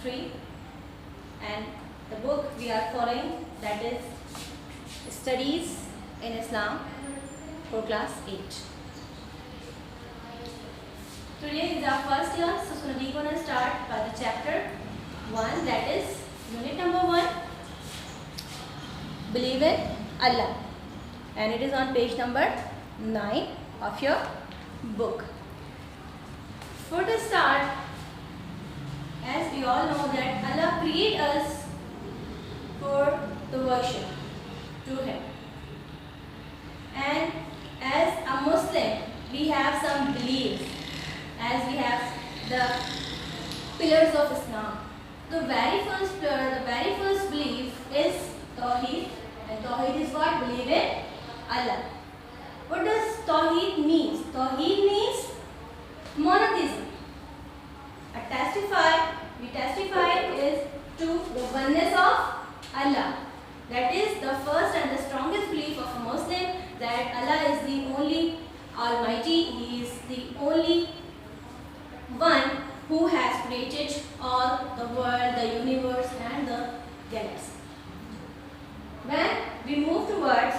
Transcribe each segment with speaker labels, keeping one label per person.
Speaker 1: 3, and the book we are following, that is Studies in Islam for class 8. Today is our first class, so we're going to start by the chapter 1, that is unit number 1, Believe in Allah, and it is on page number 9 of your book. For the start, as we all know that Allah created us for the worship to Him, and as a Muslim we have some beliefs, as we have the pillars of Islam. The very first pillar, the very first belief is Tawheed, and Tawheed is what? Believe in Allah. What does Tawheed mean? Tawheed means monotheism. We testify is to the oneness of Allah. That is the first and the strongest belief of a Muslim, that Allah is the only Almighty. He is the only one who has created all the world, the universe and the galaxy. When we move towards,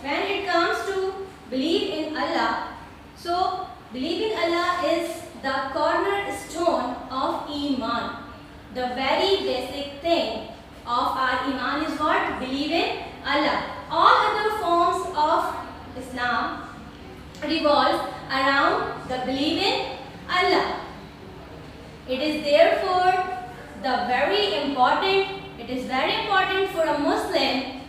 Speaker 1: when it comes to believe in Allah, so believe in Allah is the cornerstone of Iman. The very basic thing of our Iman is what? Believe in Allah. All other forms of Islam revolve around the believe in Allah. It is therefore it is very important for a Muslim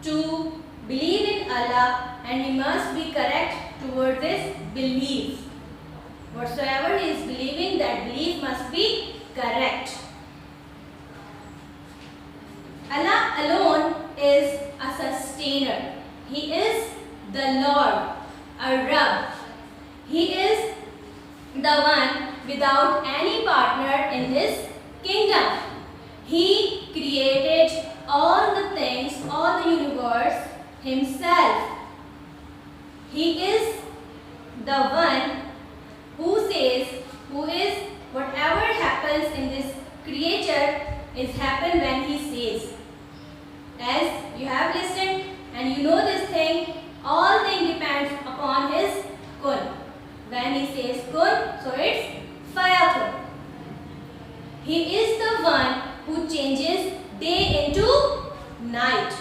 Speaker 1: to believe in Allah, and he must be correct towards this belief. Whatsoever he is believing, that belief must be correct. Allah alone is a sustainer. He is the Lord, a Rabb. He is the one without any partner in this kingdom. He created all the things, all the universe himself. He is the one who says, whatever happens in this creature is happen when he says. As you have listened and you know this thing, all thing depends upon his kun. When he says kun, so it's fayakun. He is the one who changes day into night.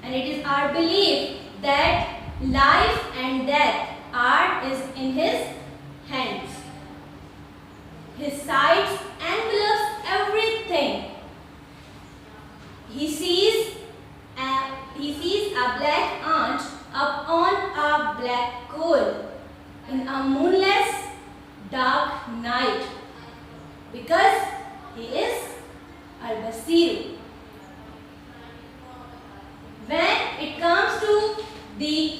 Speaker 1: And it is our belief that life and death is in his hands. His sight envelops everything. He sees a black ant upon a black coal in a moonless dark night, because he is Al-Basir. When it comes to the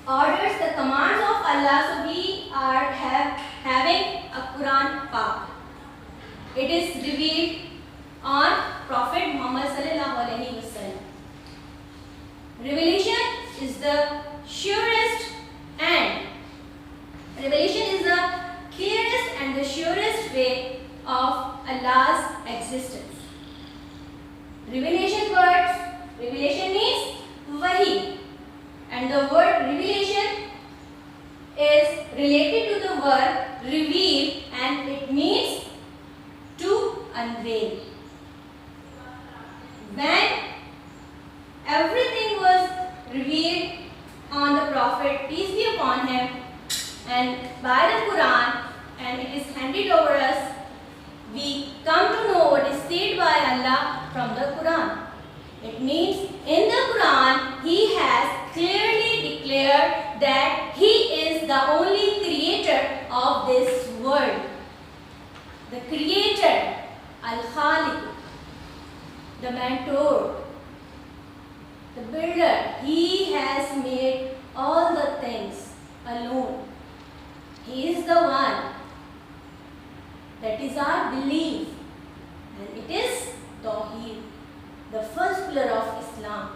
Speaker 1: orders, the commands of Allah, so we are having a Quran Pak. It is revealed on Prophet Muhammad sallallahu alaihi wasallam. Revelation is the surest and the clearest and the surest way of Allah's existence. Revelation means wahi, and the word revelation is related to the word reveal, and it means to unveil. When everything was revealed on the Prophet, peace be upon him, and by the Quran, and it is handed over us, we come to know what is said by Allah from the Quran. It means in the Quran, He has clearly declared that He is the only creator of this world. The creator, Al-Khaliq, the mentor, the builder. He has made all the things alone. He is the one. That is our belief, and it is Tawheed, the first pillar of Islam.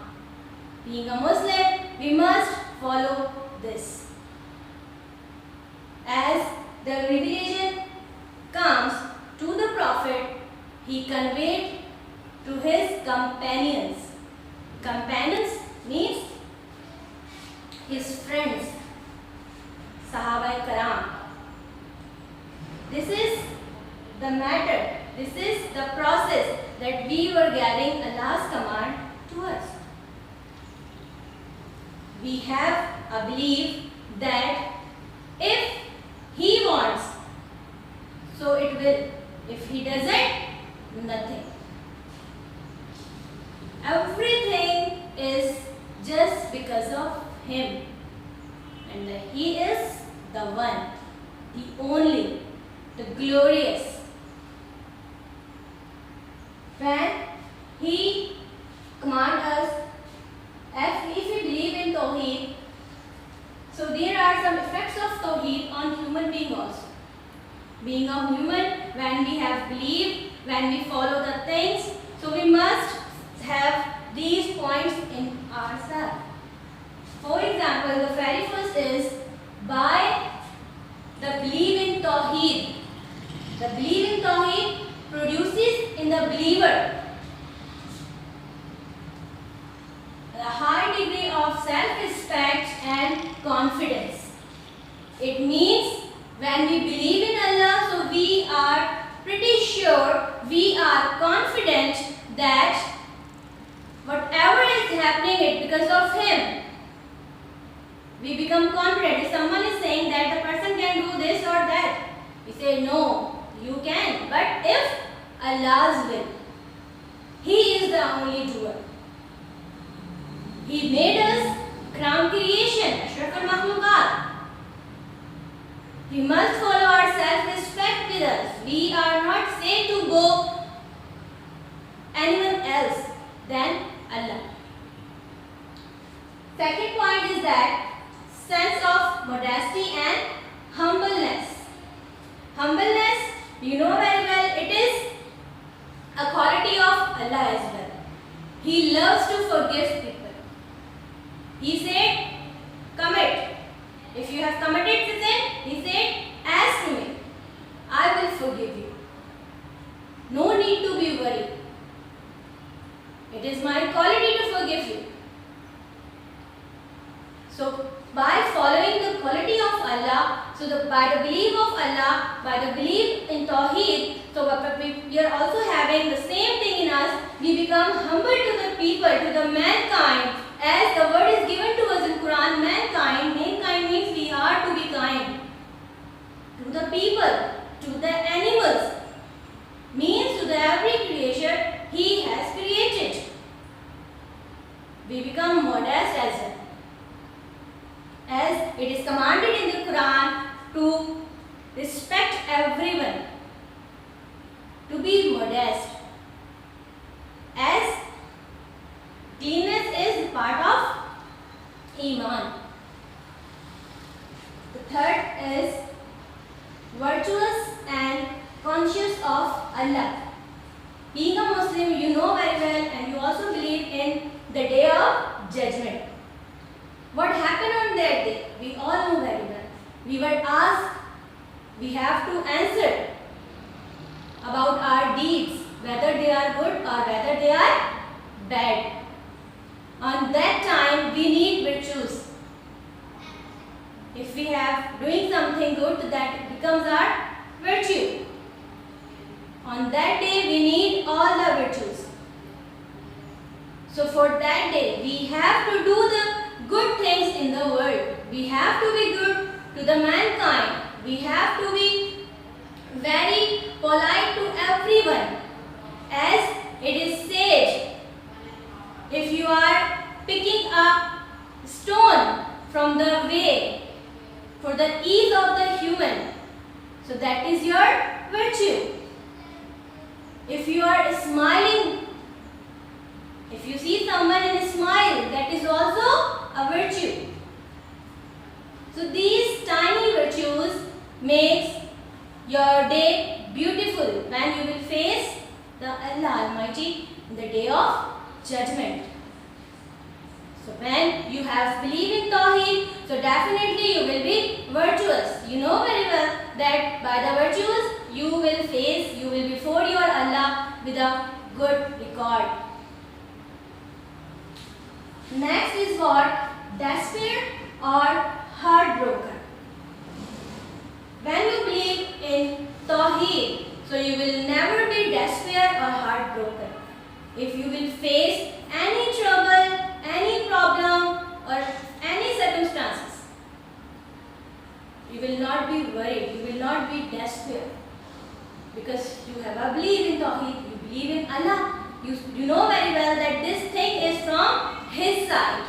Speaker 1: Being a Muslim, we must follow this. As the revelation comes he conveyed to his companions. Companions means his friends, Sahaba-i-Karam. This is the matter, this is the process that we were getting Allah's command to us. We have a belief that if He wants, so it will. If He doesn't, nothing. Everything is just because of Him. And that He is the one, the only, the glorious. When He commands us, if we believe in Tawheed, so there are some effects of Tawheed on human being also. Being a human, when we have belief, when we follow the things, so we must have these points in ourselves. For example, the very first is by the belief in Tawheed. The belief in Tawheed produces in the believer a high degree of self-respect and confidence. It means when we believe in Allah, so we are pretty sure, we are confident that whatever is happening is because of Him. We become confident. If someone is saying that the person can do this or that, we say no, you can. But if Allah's will, He is the only doer. He made us crown creation, Ashraf al-Makhluqat. We must follow our self-respect with us. We are not said to go anyone else than Allah. Second point is that sense of modesty and humbleness. Humbleness, you know very well, it is a quality of Allah as well. He loves to forgive people. He said, commit. If you have committed sin, He said, ask me. I will forgive you. No need to be worried. It is my quality to forgive you. So, by following the quality of Allah, so by the belief of Allah, by the belief in Tawheed, so we are also having the same thing in us. We become humble to the people, to the mankind. As the word is given to us in Quran, mankind means we are to be kind. To the people, to the animals, means to the every creature He has created. We become modest as well. As it is commanded in the Quran to respect everyone, to be modest. As cleanness is part of Iman. The third is virtuous and conscious of Allah. Being a Muslim, you know very well, and you also believe in the day of judgment. What happened on that day? We all know very well. We were asked, we have to answer about our deeds, whether they are good or whether they are bad. On that time, we need virtues. If we have doing something good, that becomes our virtue. On that day, we need all the virtues. So for that day, we have to do the good things in the world. We have to be good to the mankind. We have to be very polite to everyone. As it is said, if you are picking a stone from the way for the ease of the human, so that is your virtue. If you are smiling, if you see someone and smile, that is also a virtue. So these tiny virtues makes your day beautiful when you will face the Allah Almighty in the day of judgment. So when you have belief in Tawheed, so definitely you will be virtuous. You know very well that by the virtues you will face, you will before your Allah with a good record. Next is what? Despair or heartbroken. When you believe in Tawheed, so you will never be despair or heartbroken. If you will face any trouble, any problem or any circumstances, you will not be worried, you will not be despair. Because you have a belief in Tawheed, you believe in Allah. You know very well that this thing is from His side.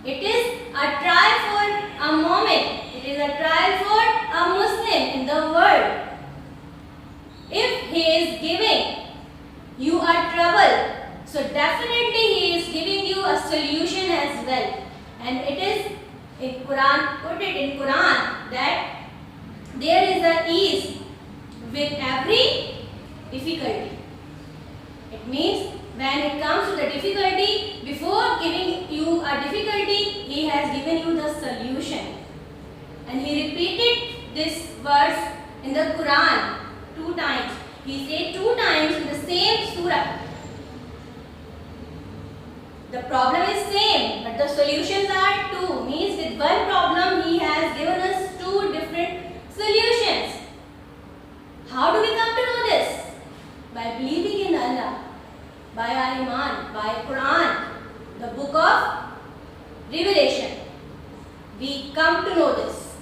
Speaker 1: It is a trial for a moment. It is a trial for a Muslim in the world. If he is giving you a trouble, so definitely he is giving you a solution as well. And it is in Quran, put it in Quran that there is an ease with every difficulty. It means when it comes to the difficulty, before giving you a difficulty, He has given you the solution. And He repeated this verse in the Quran 2 times. He said 2 times in the same surah. The problem is same, but the solutions are 2. Means with one problem, He has given us 2 different solutions. How do we come to know this? By believing in Allah, by our Iman, by Quran, the book of Revelation. We come to know this.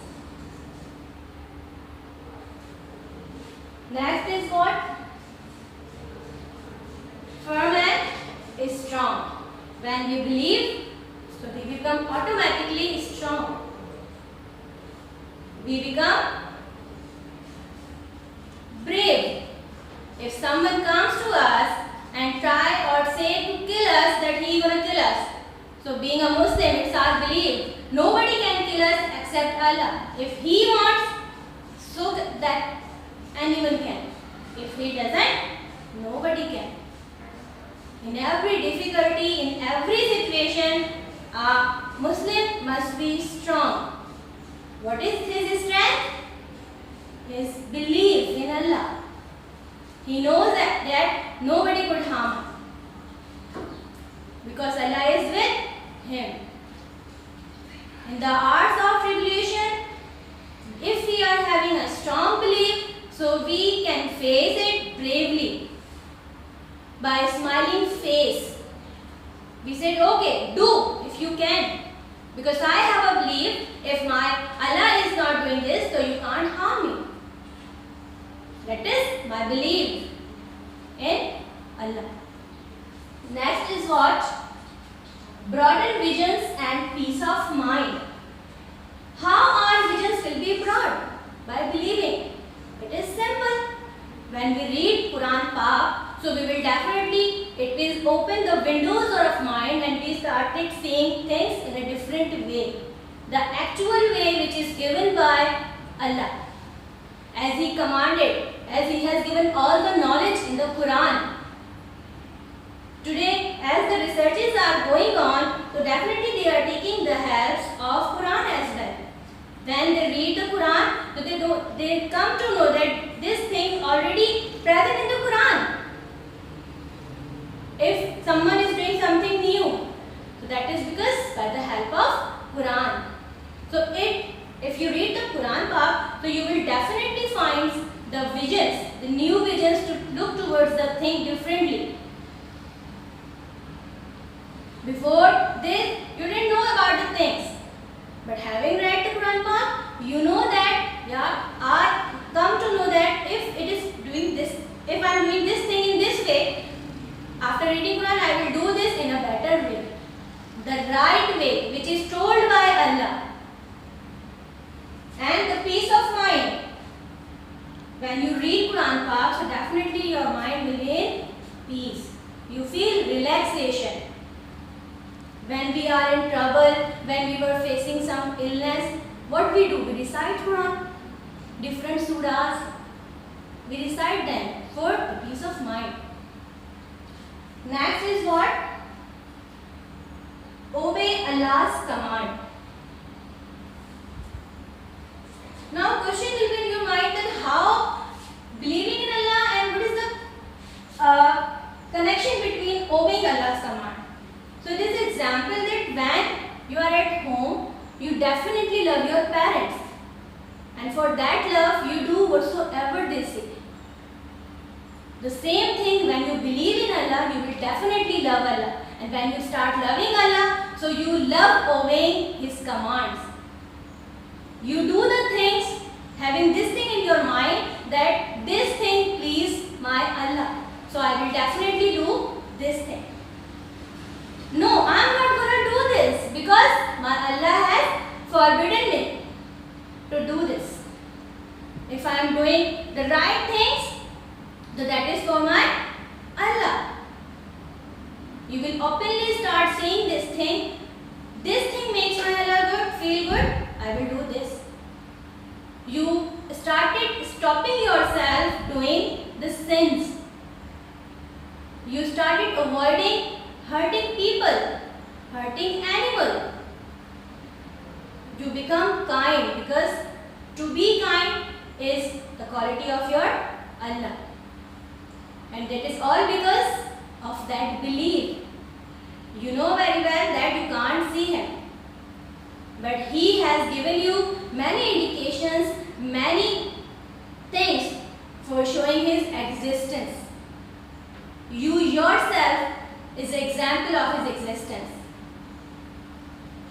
Speaker 1: Next is what? Firm and strong. When we believe, so we become automatically strong. We become brave. If someone comes to us and try or say to kill us, that he is going to kill us. So being a Muslim, it's our belief. Nobody can kill us except Allah. If He wants, so that anyone can. If He doesn't, nobody can. In every difficulty, in every situation, a Muslim must be strong. What is his strength? His belief in Allah. He knows that nobody could harm him. Because Allah is with him. In the hours of tribulation, if we are having a strong belief, so we can face it bravely. By smiling face. We said, okay, do if you can. Because I have a belief, if my Allah is not doing this, so you can't harm me. That is my belief in Allah. Next is what? Broaden visions and peace of mind. How our visions will be broad? By believing. It is simple. When we read Quran Pak, so we will definitely, it will open the windows of mind and we started seeing things in a different way. The actual way which is given by Allah. As He commanded, as He has given all the knowledge in the Quran. Today, as the researches are going on, so definitely they are taking the helps of Quran as well. When they read the Quran, so they come to know that this thing already present in the Quran. If someone is doing something new, so that is because by the help of Quran. So if you read the Quran Pak, so you will definitely find the visions, the new visions to look towards the thing differently. Before this, you didn't know about the things. But having read the Quran Pak, you know that, yeah, I come to know that if it is doing this, if I am doing this thing in this way, after reading Quran, I will do this in a better way. The right way, which is told by Allah. And the peace of mind. When you read Quran Pak, so definitely your mind will be in peace. You feel relaxation. When we are in trouble, when we were facing some illness, what we do? We recite Quran, different surahs. We recite them for the peace of mind. Next is what? Obey Allah's command. Now question will be in your mind that how believing in Allah and what is the The same thing, when you believe in Allah, you will definitely love Allah. And when you start loving Allah, so you love obeying His commands. You do the things having this thing in your mind that this thing please my Allah. So I will definitely do this thing. No, I am not going to do this because my Allah has forbidden me to do this. If I am doing the right things, so that is for my Allah. You will openly start saying this thing. This thing makes my Allah good, feel good. I will do this. You started stopping yourself doing the sins. You started avoiding hurting people, hurting animals. You become kind because to be kind is the quality of your Allah. And that is all because of that belief. You know very well that you can't see Him. But He has given you many indications, many things for showing His existence. You yourself is an example of His existence.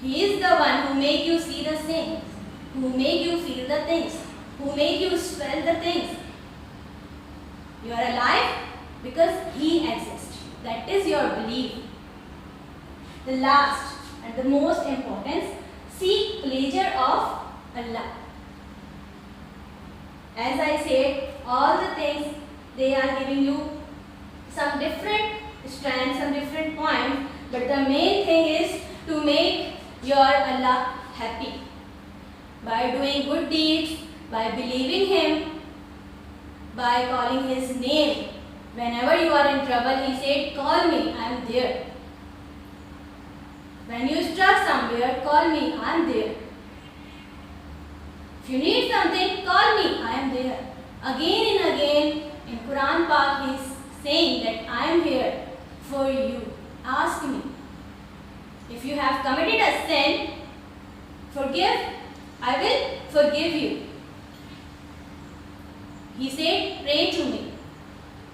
Speaker 1: He is the one who make you see the things, who make you feel the things, who make you smell the things. You are alive because He exists. That is your belief. The last and the most important, seek pleasure of Allah. As I said, all the things, they are giving you some different strands, some different points, but the main thing is to make your Allah happy. By doing good deeds, by believing Him, by calling His name. Whenever you are in trouble, He said, call me, I am there. When you stuck somewhere, call me, I am there. If you need something, call me, I am there. Again and again, in Quran Pak, He is saying that I am here for you. Ask me. If you have committed a sin, forgive, I will forgive you. He said, pray to me.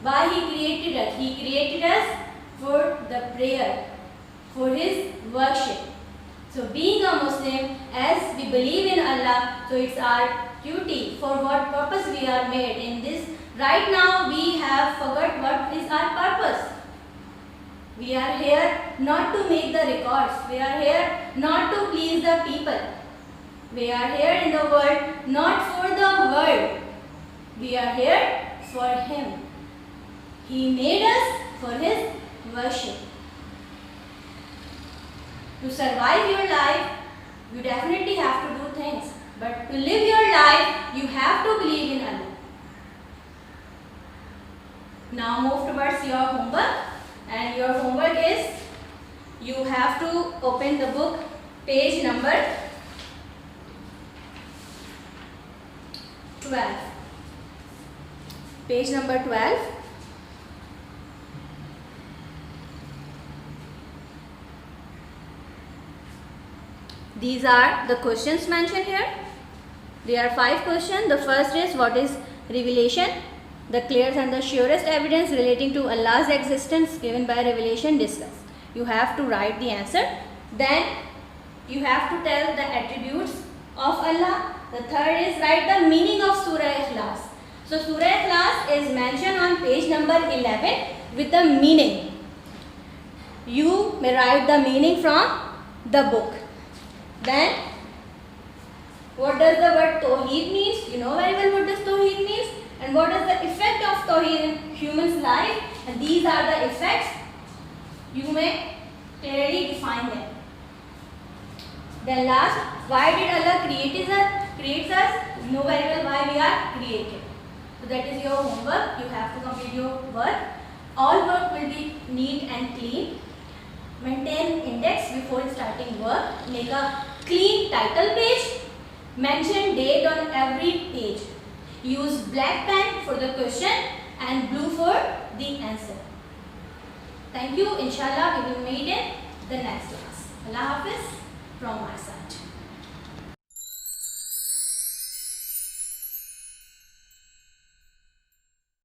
Speaker 1: Why He created us? He created us for the prayer, for His worship. So being a Muslim, as we believe in Allah, so it's our duty for what purpose we are made in this. Right now we have forgot what is our purpose. We are here not to make the records. We are here not to please the people. We are here in the world not for the world. We are here for Him. He made us for His worship. To survive your life, you definitely have to do things. But to live your life, you have to believe in Allah. Now move towards your homework. And your homework is, you have to open the book, page number 12. Page number 12. These are the questions mentioned here. There are 5 questions. The first is, what is revelation? The clearest and the surest evidence relating to Allah's existence given by revelation discussed. You have to write the answer. Then you have to tell the attributes of Allah. The third is, write the meaning of Surah Ikhlas. So Surah Ikhlas is mentioned on page number 11 with the meaning. You may write the meaning from the book. Then, what does the word Tawheed means? You know very well what does Tawheed means. And what is the effect of Tawheed in human's life? And these are the effects. You may clearly define them. Then last, why did Allah create us? You know very well why we are created. So that is your homework. You have to complete your work. All work will be neat and clean. Maintain index before starting work. Make a clean title page. Mention date on every page. Use black pen for the question and blue for the answer. Thank you. Inshallah, we will meet in the next class. Allah Hafiz from my side.